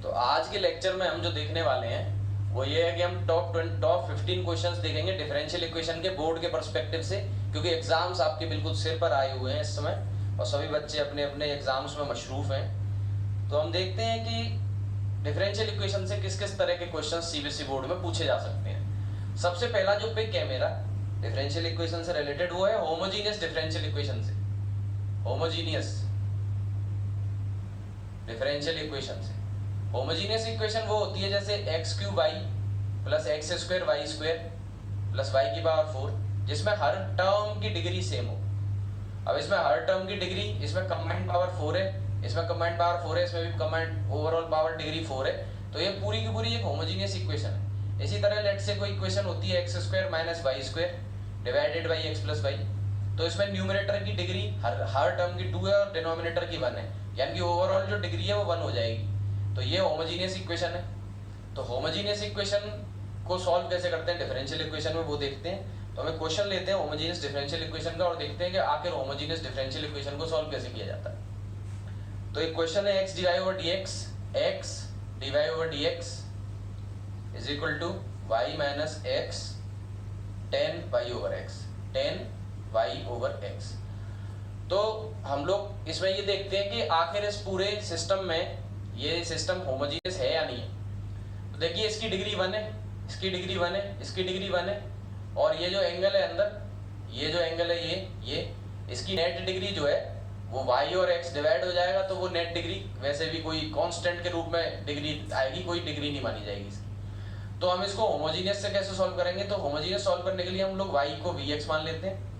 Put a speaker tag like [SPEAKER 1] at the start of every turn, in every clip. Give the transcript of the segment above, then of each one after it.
[SPEAKER 1] तो आज के लेक्चर में हम जो देखने वाले हैं वो ये है कि हम टॉप 15 क्वेश्चंस देखेंगे डिफरेंशियल इक्वेशन के बोर्ड के पर्सपेक्टिव से, क्योंकि एग्जाम्स आपके बिल्कुल सिर पर आए हुए हैं इस समय और सभी बच्चे अपने अपने एग्जाम्स में मशरूफ हैं। तो हम देखते हैं कि डिफरेंशियल इक्वेशन से किस किस तरह के क्वेश्चन सीबीएसई बोर्ड में पूछे जा सकते हैं। सबसे पहला जो पिक है मेरा डिफरेंशियल इक्वेशन से रिलेटेड वो है होमोजीनियस डिफरेंशियल इक्वेशन से। होमोजीनियस डिफरेंशियल इक्वेशन से होमोजीनियस इक्वेशन वो होती है जैसे x cube y plus x square y square plus y की पावर 4, जिसमें हर टर्म की डिग्री सेम हो। अब इसमें हर टर्म की डिग्री, इसमें कंबाइंड पावर 4 है, इसमें कंबाइंड पावर 4 है, इसमें भी कंबाइंड ओवरऑल पावर डिग्री 4 है। तो ये पूरी की पूरी एक होमोजीनियस इक्वेशन है। इसी तरह लेट से कोई इक्वेशन होती है x square minus y square divided by x plus y. तो इसमें न्यूमरेटर की डिग्री हर टर्म की 2 है और डिनोमिनेटर की 1 है, यानी कि ओवरऑल जो डिग्री है वो 1 हो जाएगी। तो ये होमोजीनियस इक्वेशन है। तो होमोजीनियस इक्वेशन को सॉल्व कैसे करते हैं डिफरेंशियल इक्वेशन में वो देखते हैं। तो हमें क्वेश्चन लेते हैं होमोजीनियस डिफरेंशियल इक्वेशन का और देखते हैं कि आखिर होमोजीनियस डिफरेंशियल इक्वेशन को सॉल्व कैसे किया जाता है। तो एक क्वेश्चन है x divide over dx, x divide over dx is equal to y minus x tan y over x, tan y over x। तो हम लोग इसमें ये देखते हैं कि आखिर इस पूरे सिस्टम में ये सिस्टम होमोजीनियस है या नहीं है। तो देखिए इसकी डिग्री 1 है, इसकी डिग्री 1 है, इसकी डिग्री 1 है, और ये जो एंगल है अंदर, ये जो एंगल है ये इसकी नेट डिग्री जो है वो y और x डिवाइड हो जाएगा। तो वो नेट डिग्री वैसे भी कोई कांस्टेंट के रूप में डिग्री आएगी, कोई डिग्री नहीं मानी जाएगी इसकी। तो हम इसको होमोजीनियस से कैसे सॉल्व करेंगे। तो होमोजीनियस सॉल्व करने के लिए हम लोग y को vx मान लेते हैं,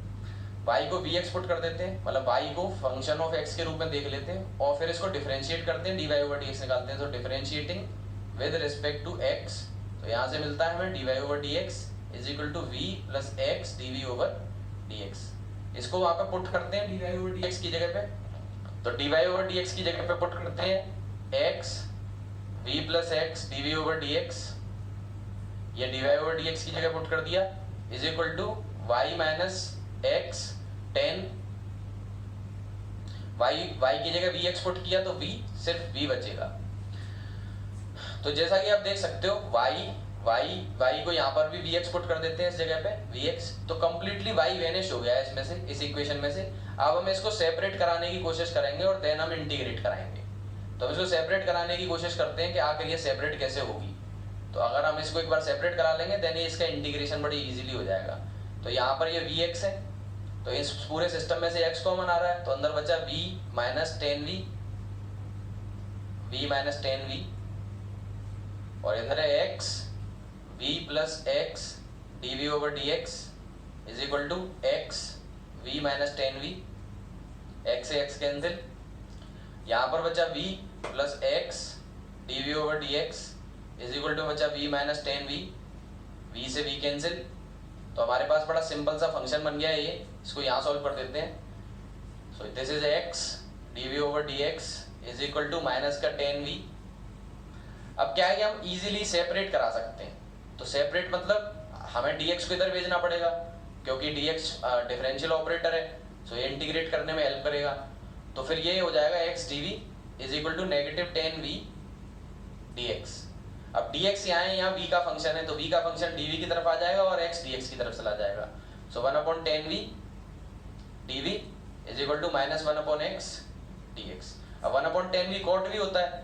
[SPEAKER 1] y को vx पुट कर देते हैं, मतलब y को फंक्शन ऑफ x के रूप में देख लेते हैं और फिर इसको डिफरेंशिएट करते हैं, dy ओवर dx निकालते हैं। तो differentiating with respect to x, तो यहाँ से मिलता है हमें dy over dx is equal to v plus x dv over dx। इसको वहाँ पे पुट करते हैं dy ओवर dx की जगह पे। तो dy ओवर dx की जगह पे पुट करते हैं x v plus x dv over dx, ये dy ओवर dx की जगह पुट कर दिया is equal to y minus x tan y की जगह vx पुट किया तो v सिर्फ v बचेगा। तो जैसा कि आप देख सकते हो y को यहाँ पर भी vx पुट कर देते हैं इस जगह पे vx, तो कंप्लीटली y वेनिश हो गया है इसमें से, इस इक्वेशन में से। अब हम इसको सेपरेट कराने की कोशिश करेंगे और देन हम इंटीग्रेट कराएंगे। तो हम इसको सेपरेट कराने की कोशिश करते हैं कि आखिर ये सेपरेट कैसे होगी। तो अगर हम इसको एक बार सेपरेट करा लेंगे देन ये इसका इंटीग्रेशन बड़ी इजीली हो जाएगा। तो यहाँ पर ये vx है, तो इस पूरे सिस्टम में से x कॉमन आ रहा है, तो अंदर बचा v माइनस टेन v और इधर है x v plus x dv over dx is equal to x v minus tan v, x से x कैंसिल, यहाँ पर बचा v plus x dv over dx is equal to बचा v minus tan v से v cancel. तो हमारे पास बड़ा simple सा फंक्शन बन गया है ये, इसको यहाँ सॉल्व कर देते हैं। So this is x dv over dx is equal to minus का tan v। अब क्या है कि हम इजीली सेपरेट करा सकते हैं। तो सेपरेट मतलब हमें dx को इधर भेजना पड़ेगा क्योंकि dx डिफरेंशियल ऑपरेटर है, सो ये इंटीग्रेट करने में हेल्प करेगा। तो फिर ये हो जाएगा x dv is equal to negative tan v dx। अब dx यहाँ है, यहाँ v का फंक्शन है, तो v का फंक्शन dv की तरफ आ जाएगा और x dx की तरफ चला जाएगा। So 1 upon tan v dv is equal to minus 1 upon x dx। अब 1 upon tan v cot v होता है,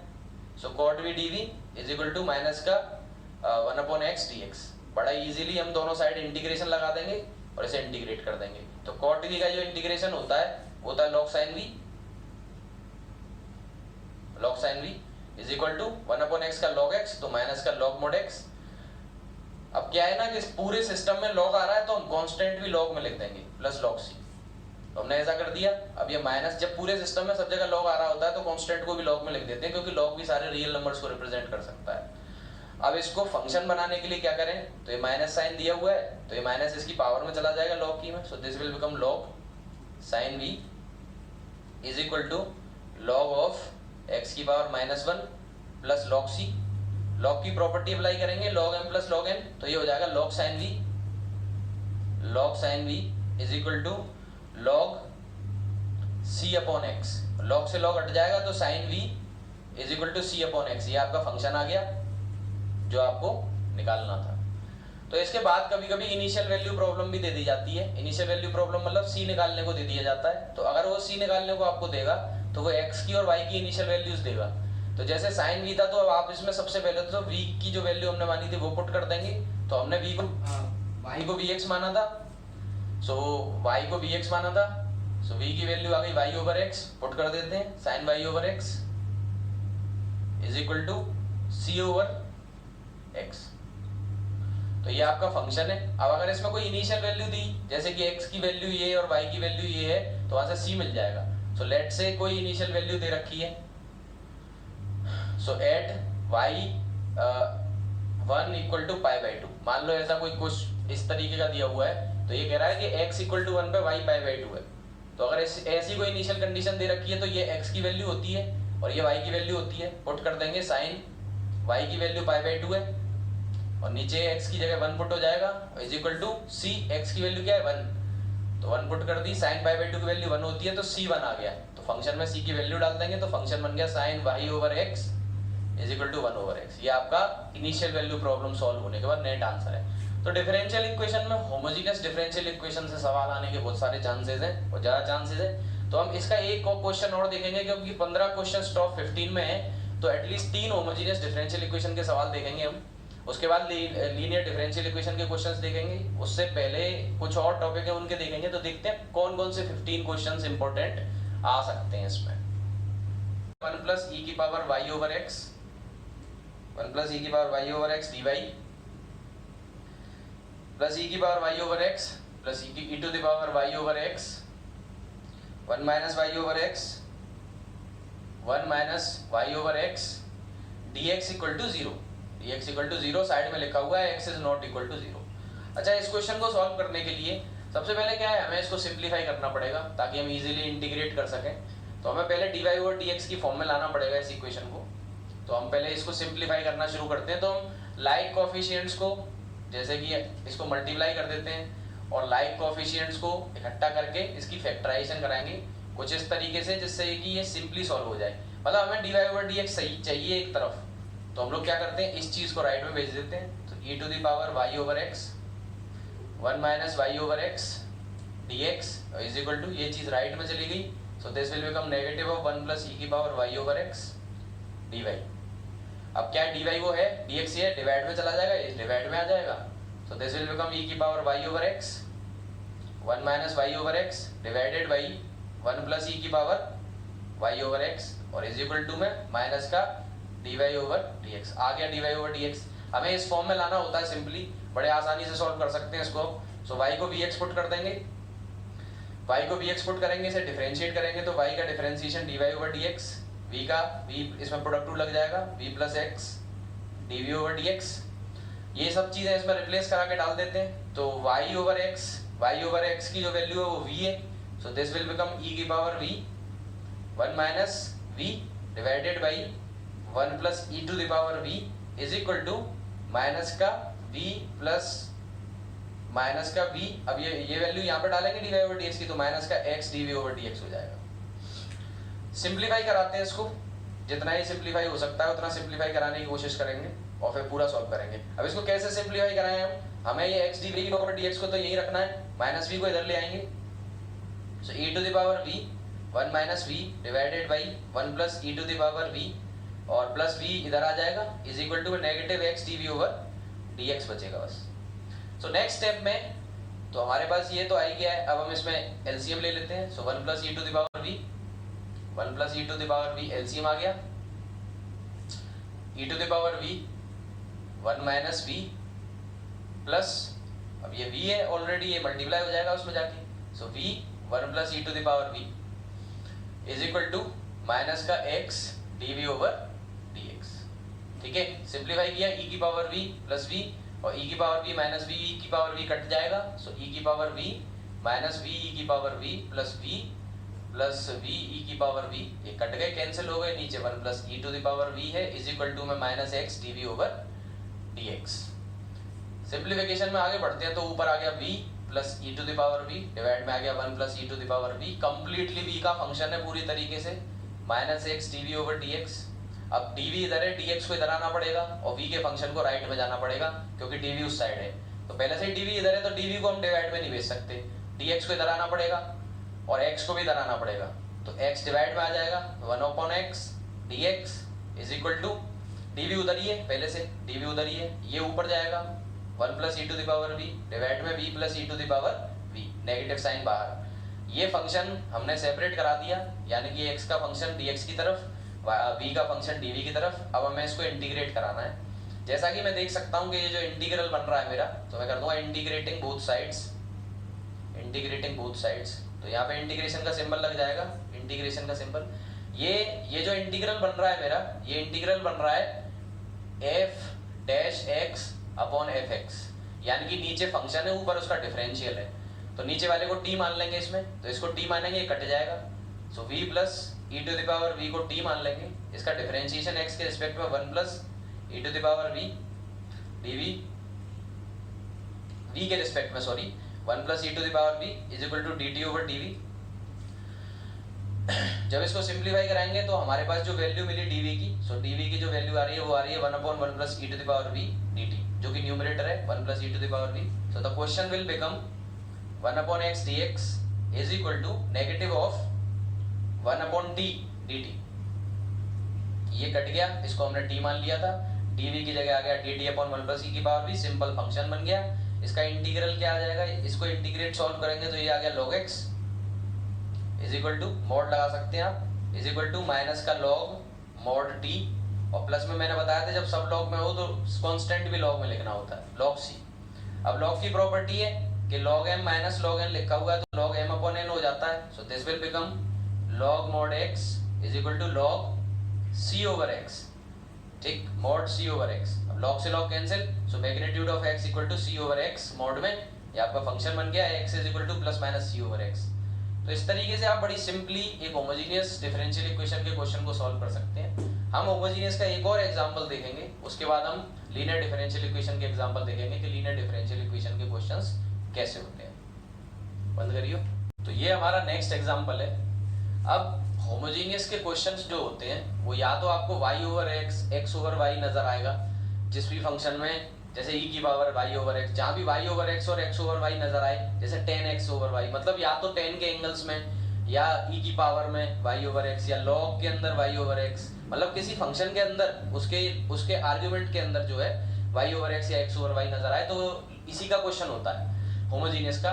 [SPEAKER 1] so cot v dv is equal to minus का 1 अपॉन x dx। बड़ा इजीली हम दोनों साइड इंटीग्रेशन लगा देंगे और इसे इंटीग्रेट कर देंगे। तो cot v का जो इंटीग्रेशन होता है log sin v, log sin v is equal to 1 upon x का log x, तो माइनस का log mod x। अब क्या है ना कि इस पूरे सिस्टम में log आ रहा है तो हम कांस्टेंट भी log में लिख देंगे प्लस log c। तो हमने ऐसा कर दिया। अब ये माइनस, जब पूरे सिस्टम में सब जगह log आ रहा होता है तो कांस्टेंट को भी log में लिख देते हैं क्योंकि log भी सारे रियल नंबर्स को रिप्रेजेंट कर सकता है। अब इसको फंक्शन बनाने के लिए क्या करें, तो ये माइनस साइन दिया हुआ है तो ये माइनस इसकी पावर में चला जाएगा log की में। So this will become log sin v is equal to log of x की power minus 1 plus log c। log की प्रॉपर्टी अप्लाई करेंगे log m plus log n, तो ये हो जाएगा log sin v is equal to log c upon x। log से log हट जाएगा तो sin v is equal to c upon x, ये आपका फंक्शन आ गया जो आपको निकालना था। तो इसके बाद कभी कभी इनिशियल वैल्यू प्रॉब्लम भी दे दी जाती है। इनिशियल वैल्यू प्रॉब्लम मतलब सी निकालने को दे दिया जाता है, तो अगर वो सी निकालने को आपको देगा तो वो एक्स की और वाई की इनिशियल वैल्यूज देगा। तो जैसे साइन वी था, तो अब आप इसमें सबसे पहले तो वी की जो वैल्यू हमने मानी थी वो पुट कर देंगे। तो हमने वी को वाई को वी एक्स माना था, सो वाई को वी एक्स माना था, सो वी की वैल्यू आ गई वाई ओवर एक्स, पुट कर देते हैं sine y over x is equal to c over x. तो ये आपका फंक्शन है। अब अगर इसमें कोई इनिशियल वैल्यू दी, जैसे कि x की वैल्यू ये और y की वैल्यू ये है, तो वहां से c मिल जाएगा। सो लेट से कोई इनिशियल वैल्यू दे रखी है, so at y 1 equal to pi by 2, मान लो ऐसा कोई कुछ इस तरीके का दिया हुआ है, तो ये कह रहा है कि x इक्वल टू 1 पे y पाई बाई 2 है। तो अगर ऐसी कोई इनिशियल कंडीशन दे रखी है तो ये x की वैल्यू होती है और ये y की वैल्यू होती है, पुट कर देंगे साइन y की वैल्यू पाई बाई 2 है और नीचे x की जगह 1 पुट हो जाएगा is equal to c, x की वैल्यू क्या है 1, तो 1 पुट कर दी, साइन पाई बाई 2 की वैल्यू 1 होती है तो c 1 आ गया। तो फंक्शन में c की वैल्यू डाल देंगे तो फंक्शन बन गया sine y over x is equal to 1 over x। ये आपका इनिशियल वैल्यू प्रॉब्लम सॉल्व होने के बाद नेट आंसर है। तो डिफरेंशियल इक्वेशन में होमोजेनियस डिफरेंशियल इक्वेशन से सवाल आने के बहुत सारे चांसेस हैं और ज्यादा चांसेस है। तो हम इसका एक क्वेश्चन और देखेंगे क्योंकि 15 क्वेश्चन टॉप 15 में है, तो एटलीस्ट 3 होमोजेनियस डिफरेंशियल इक्वेशन के सवाल देखेंगे हम। उसके बाद लीनियर डिफरेंशियल इक्वेशन के क्वेश्चंस देखेंगे, उससे पहले कुछ और टॉपिक है उनके देखेंगे। तो देखते हैं कौन कौन से 15 क्वेश्चंस इंपॉर्टेंट आ सकते हैं इसमें। 1 प्लस ई की power y over x, 1 plus e की power y over x dy plus e की power y over x plus e to the power y over x 1 minus y over x 1 minus y over x dx equal to 0, dx equal to 0 side में लिखा हुआ है x is not equal to 0। अच्छा, इस question को solve करने के लिए सबसे पहले क्या है, हमें इसको सिंप्लीफाई करना पड़ेगा ताकि हम इजीली इंटीग्रेट कर सकें। तो हमें पहले dy ओवर dx की फॉर्म में लाना पड़ेगा इस इक्वेशन को। तो हम पहले इसको सिंप्लीफाई करना शुरू करते हैं। तो हम लाइक कोएफिशिएंट्स को, जैसे कि इसको मल्टीप्लाई कर देते हैं और लाइक कोएफिशिएंट्स को इकट्ठा करके इसकी फैक्टराइजेशन कराएंगे कुछ इस तरीके से जिससे कि ये सिंपली सॉल्व हो जाए। मतलब हमें dy ओवर dx सही चाहिए एक तरफ, तो हम लोग क्या करते हैं, इस चीज को राइट में भेज देते हैं। तो e to the power y over x 1 minus y over x dx is equal to, ये चीज राइट में चली गई, so this will become negative of 1 plus e की power y over x dy। अब क्या dy वो है, dx ये डिवाइड में चला जाएगा, ये डिवाइड में आ जाएगा, सो दिस विल बिकम e की power y over x 1 minus y over x divided by 1 plus e की पावर y ओवर x और इज इक्वल टू में माइनस का dy ओवर dx आ गया। dy ओवर dx हमें इस फॉर्म में लाना होता है सिंपली, बड़े आसानी से सॉल्व कर सकते हैं इसको। सो y को vx पुट कर देंगे, y को vx पुट करेंगे, इसे डिफरेंशिएट करेंगे तो y का differentiation dy over dx, v का v इसमें प्रोडक्ट टू लग जाएगा v plus x dv over dx। ये सब चीजें इसमें रिप्लेस करा के डाल देते हैं। तो y ओवर x की जो वैल्यू है वो v है, so this will become e की power v 1 minus v divided by 1 plus e to the power v is equal to minus का v प्लस माइनस का v। अब ये वैल्यू यहाँ पे डालेंगे dy ओवर dx की, तो माइनस का x dv ओवर dx हो जाएगा। सिंप्लीफाई कराते हैं इसको, जितना ही सिंप्लीफाई हो सकता है उतना सिंप्लीफाई कराने की कोशिश करेंगे और फिर पूरा सॉल्व करेंगे। अब इसको कैसे सिंप्लीफाई कराएं हम, हमें ये x dv ओवर dx को तो यही रखना है, माइनस v को इधर ले आएंगे, so e to the power v 1 minus v divided by 1 plus e to the power v और प्लस v इधर आ जाएगा is equal to negative x dv over dx बचेगा बस। सो नेक्स्ट स्टेप में तो हमारे पास ये तो आ ही गया है, अब हम इसमें एलसीएम ले लेते हैं। So 1 plus e to the power v 1 plus e to the power v LCM आ गया, e to the power v 1 minus v plus, अब ये v है ऑलरेडी, ये मल्टीप्लाई हो जाएगा उसमें जाके, so v 1 plus e to the power v is equal to minus का x dv ओवर dx। ठीक है, सिंप्लीफाई किया, e की पावर v प्लस v और e की power v minus v, e की पावर v कट जाएगा, सो e की power v minus v e की power v plus v e की पावर v, ये कट गए कैंसिल हो गए, नीचे 1 plus e to the power v है इज इक्वल टू में minus x dv over dx। Simplification में आगे बढ़ते हैं तो ऊपर आ गया v plus e to the power v divide में आ गया 1 plus e to the power v, completely v का फंक्शन है पूरी तरीके से, minus x dv over dx अब dv इधर है, dx को इधर आना पड़ेगा और v के फंक्शन को राइट में जाना पड़ेगा क्योंकि dv उस साइड है। तो पहले से ही dv इधर है तो dv को हम डिवाइड में नहीं भेज सकते, dx को इधर आना पड़ेगा और x को भी इधर आना पड़ेगा। तो x डिवाइड में आ जाएगा 1/x dx is equal to dv उधर ही है, पहले से dv उधर ही है, ये ऊपर जाएगा 1 plus e to the power v divide में v plus e to the power v, negative sign बाहर। ये फंक्शन हमने सेपरेट करा दिया, यानी कि x का फंक्शन dx की तरफ, v का फंक्शन dv की तरफ। अब हमें इसको इंटीग्रेट कराना है। जैसा कि मैं देख सकता हूँ कि ये जो इंटीग्रल बन रहा है मेरा, तो मैं कर दूंगा integrating both sides, integrating both sides. तो यहाँ पे इंटीग्रेशन का सिंबल लग जाएगा, इंटीग्रेशन का सिंबल। ये जो इंटीग्रल बन रहा है मेरा, ये इंटीग्रल बन रहा है f dash x upon F x, यानी कि नीचे फंक्शन है, ऊपर उसका डिफरेंशियल है। तो नीचे वाले को t मान लेंगे इसमें, तो इसको t मानेंगे, ये कट जाएगा। So v plus e to the power v को t मान लेंगे, इसका डिफरेंशिएशन x के रिस्पेक्ट में 1 plus e to the power v dv, v के रिस्पेक्ट में sorry 1 plus e to the power v is equal to dt over dv। जब इसको सिंप्लीफाई कराएंगे तो हमारे पास जो वैल्यू मिली dv की, सो dv की जो वैल्यू आ रही है वो आ रही है 1/1 plus e to the power v dt, जो कि न्यूमरेटर है 1 plus e to the power v। So the question will become 1/x dx is equal to negative of 1/t dt। ये कट गया, इसको हमने t मान लिया था, dv की जगह आ गया dt अपॉन 1 प्लस ई की पावर v, सिंपल फंक्शन बन गया। इसका इंटीग्रल क्या आ जाएगा, इसको इंटीग्रेट सॉल्व करेंगे तो ये आ गया log x is equal to, mod लगा सकते हैं आप, इज इक्वल टू माइनस का log मॉड t, और प्लस में मैंने बताया था जब सब लॉग में हो तो कांस्टेंट भी लॉग में लिखना होता है, log c। अब log की प्रॉपर्टी है कि log m minus log n लिखा हुआ है तो log m अपॉन n हो जाता है। So this will become log mod x is equal to log c over x, ठीक, mod c ओवर x। अब log से log cancel, so magnitude of x equal to c over x mod में, ये आपका function बन गया x is equal to plus minus c over x। तो इस तरीके से आप बड़ी सिंपली एक होमोजेनियस डिफरेंशियल इक्वेशन के क्वेश्चन को सॉल्व कर सकते हैं। हम होमोजेनियस का एक और एग्जांपल देखेंगे, उसके बाद हम लीनियर डिफरेंशियल इक्वेशन के एग्जांपल देखेंगे कि लीनियर डिफरेंशियल इक्वेशन के क्वेश्चंस कैसे होते हैं। बंद करियो। तो ये हमारा नेक्स्ट एग्जांपल है। अब होमोजेनियस के क्वेश्चंस जो होते हैं वो या तो आपको y over x, x over y नजर आएगा जिस भी फंक्शन में, जैसे e की पावर y ओवर x, जहाँ भी y ओवर x और x ओवर y नजर आए, जैसे tan x ओवर y, मतलब या तो tan के एंगल्स में या e की पावर में y ओवर x, या log के अंदर y ओवर x, मतलब किसी फंक्शन के अंदर उसके आर्गुमेंट के अंदर जो है y ओवर x या x ओवर y नजर आए, तो इसी का क्वेश्चन होता है होमोजेनियस का।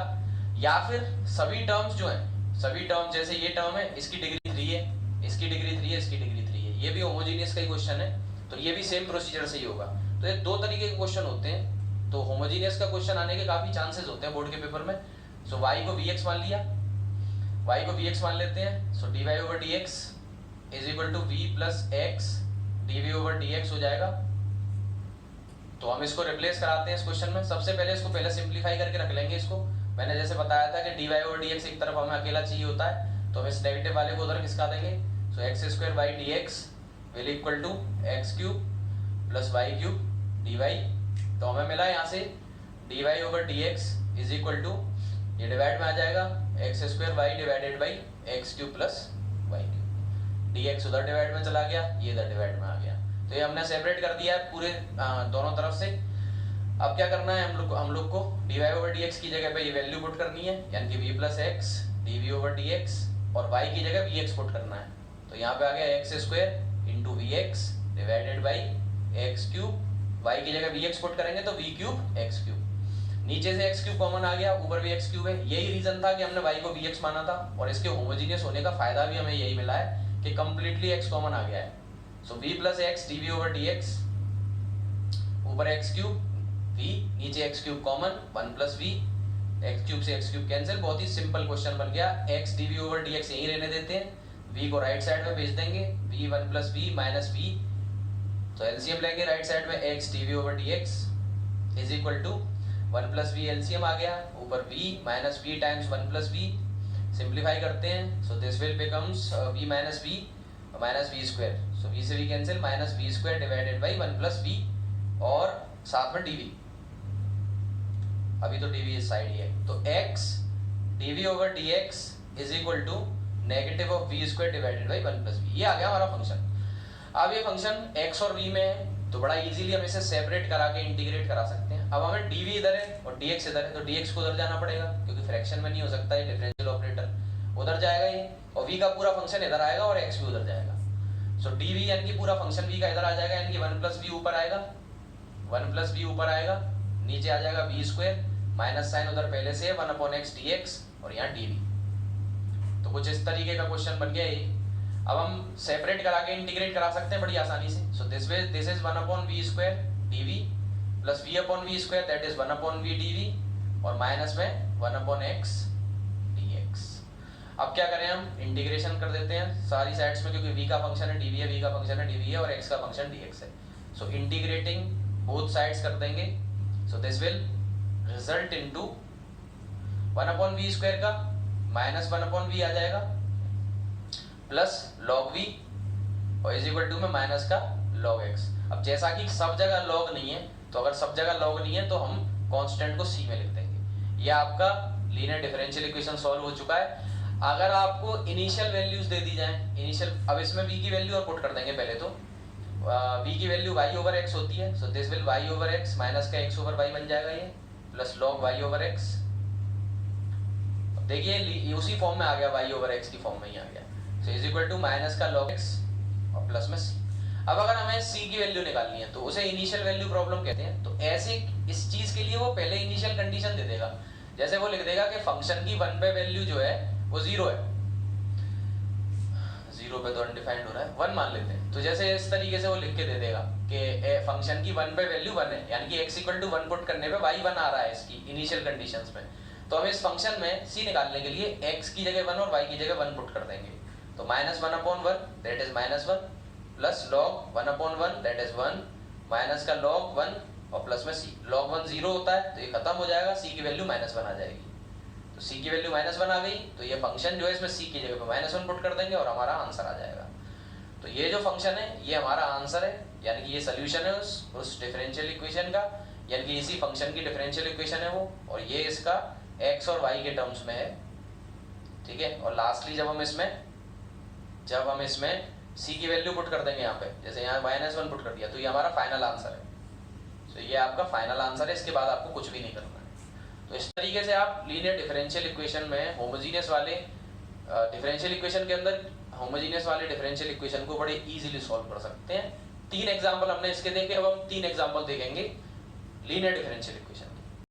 [SPEAKER 1] या फिर सभी टर्म्स जो हैं, सभी टर्म्स, जैसे ये टर्म है इसकी डिग्री 3 है, इसकी डिग्री 3 है, इसकी डिग्री 3 है, ये भी होमोजेनियस का ही क्वेश्चन है। तो ये भी सेम प्रोसीजर से ही होगा। तो ये दो तरीके के क्वेश्चन होते हैं। तो होमोजेनियस का क्वेश्चन आने के काफी चांसेस होते हैं बोर्ड के पेपर में। सो y को vx मान लिया, y को vx मान लेते हैं। So dy over dx is equal to v plus x dv over dx हो जाएगा। तो हम इसको रिप्लेस कराते हैं इस क्वेश्चन में। सबसे पहले इसको पहले सिंप्लीफाई करके रख लेंगे इसको। मैंने जैसे बताया था कि dy ओवर dx एक तरफ हमें अकेला चाहिए होता है, तो हम इस नेगेटिव वाले को उधर खिसका देंगे। So x square by dx will equal to x cube plus y cube dy। तो हमें मिला यहाँ से dy over dx is equal to, ये डिवाइड में आ जाएगा x square y divided by x cube plus y cube. dx उधर डिवाइड में चला गया, ये इधर डिवाइड में आ गया। तो ये हमने सेपरेट कर दिया है पूरे दोनों तरफ से। अब क्या करना है हम लोग को dy ओवर dx की जगह पे ये वैल्यू पुट करनी है, यानी कि v plus x dv over dx, और y की जगह vx पुट करना है। तो यहाँ पे आ गया x square into v x divided by x cube, y की जगह vx पुट करेंगे तो v क्यूब एक्स क्यूब। नीचे से एक्स क्यूब कॉमन आ गया, ऊपर भी एक्स क्यूब है। यही रीजन था कि हमने y को vx माना था, और इसके होमोजीनियस होने का फायदा भी हमें यही मिला है कि कंप्लीटली x कॉमन आ गया है। सो v plus x dv over dx, ऊपर एक्स क्यूब v, नीचे x cube common 1 plus v, x cube से एक्स क्यूब कैंसिल। बहुत ही सिंपल क्वेश्चन बन गया। x dv ओवर dx यही रहने देते हैं, v को राइट साइड में भेज देंगे, v 1 plus v minus v। तो एलसीएम लेंगे राइट साइड में, x dv over dx is equal to 1 plus v, LCM आ गया, ऊपर v minus v times 1 plus v। Simplify करते हैं, so this will becomes v minus v square. So v से v cancel, minus v square divided by 1 plus v, और साथ में dv। अभी तो dv इस साइड ही है, तो x dv over dx is equal to negative of v square divided by 1 plus v। ये आ गया हमारा फंक्शन। अब ये फंक्शन x और v में है तो बड़ा इजीली हम इसे सेपरेट करा के इंटीग्रेट करा सकते हैं। अब हमें dv इधर है और dx इधर है तो dx को उधर जाना पड़ेगा क्योंकि फ्रैक्शन में नहीं हो सकता, ये डिफरेंशियल ऑपरेटर उधर जाएगा ये, और v का पूरा फंक्शन इधर आएगा और x भी उधर जाएगा। सो dv यानी कि पूरा फंक्शन v का इधर आ जाएगा, यानी कि 1 + v ऊपर आएगा, 1 + v ऊपर आएगा, नीचे आ जाएगा v² माइनस साइन उधर पहले से 1/x dx और यहाँ dv। तो कुछ इस तरीके का क्वेश्चन बन गया ये। अब हम सेपरेट करा के इंटीग्रेट करा सकते हैं बड़ी आसानी से। सो this is 1/v² dv plus v/v² that is 1/v dv और माइनस में 1/x dx। अब क्या करें, हम इंटीग्रेशन कर देते हैं सारी साइड्स में, क्योंकि v का फंक्शन है dv है, v का फंक्शन है dv है और x का फंक्शन dx है। सो इंटीग्रेटिंग बोथ साइड्स कर देंगे। सो this will result into 1/v² का माइनस 1/v आ जाएगा प्लस log v और इज इक्वल टू में माइनस का log x। अब जैसा कि सब जगह log नहीं है, तो अगर सब जगह log नहीं है तो हम कांस्टेंट को c में लिख देंगे। ये आपका लीनियर डिफरेंशियल इक्वेशन सॉल्व हो चुका है। अगर आपको इनिशियल वैल्यूज दे दी जाए, इनिशियल, अब इसमें v की वैल्यू और पुट कर देंगे। पहले तो v की वैल्यू y/x होती है, so this will y/x minus का x/y बन जाएगा ये, प्लस log y/x। देखिए ये उसी फॉर्म में आ गया, y/x की फॉर्म में ही आ गया। So is equal to minus का log x और प्लस में c। अब अगर हमें c की वैल्यू निकालनी है तो उसे इनिशियल वैल्यू प्रॉब्लम कहते हैं। तो ऐसे इस चीज के लिए वो पहले इनिशियल कंडीशन दे देगा। जैसे वो लिख देगा कि फंक्शन की 1 पे वैल्यू जो है वो 0 है, 0 पे तो अनडिफाइंड हो रहा है, 1 मान लेते हैं। तो जैसे इस तरीके से वो लिख के दे देगा कि फंक्शन की 1 पे वैल्यू 1 है, यानी कि x = 1 पुट करने पे y 1 आ रहा है इसकी इनिशियल कंडीशंस में। तो हम इस फंक्शन में c निकालने के लिए x की जगह 1 और y की जगह 1 पुट कर देंगे। तो -1/1 that is -1 plus log 1/1 that is 1 minus का log 1 और प्लस में c। log 1 0 होता है तो ये खत्म हो जाएगा, c की वैल्यू -1 आ जाएगी। तो c की वैल्यू -1 आ गई तो ये फंक्शन जो है इसमें c की जगह पे -1 पुट कर देंगे और हमारा आंसर आ जाएगा। तो ये जो फंक्शन है ये हमारा आंसर है, यानी कि ये सोल्यूशन है उस डिफरेंशियल इक्वेशन का, यानी कि इसी फंक्शन की डिफरेंशियल इक्वेशन है वो, और ये इसका x और y के टर्म्स में है, ठीक है। और लास्टली जब हम इसमें c की वैल्यू पुट कर देंगे यहाँ पे, जैसे यहाँ -1 पुट कर दिया, तो ये हमारा फाइनल आंसर है। तो ये आपका फाइनल आंसर है, इसके बाद आपको कुछ भी नहीं करना है। तो इस तरीके से आप लीनियर डिफरेंशियल इक्वेशन में होमोजीनियस वाले डिफरेंशियल इक्वेशन के अंदर होमोजीनियस वाले डिफरेंशियल इक्वेशन को बड़े इजीली सॉल्व कर सकते हैं। 3 एग्जांपल हमने इसके देखे, अब हम 3 एग्जांपल देखेंगे लीनियर डिफरेंशियल इक्वेशन।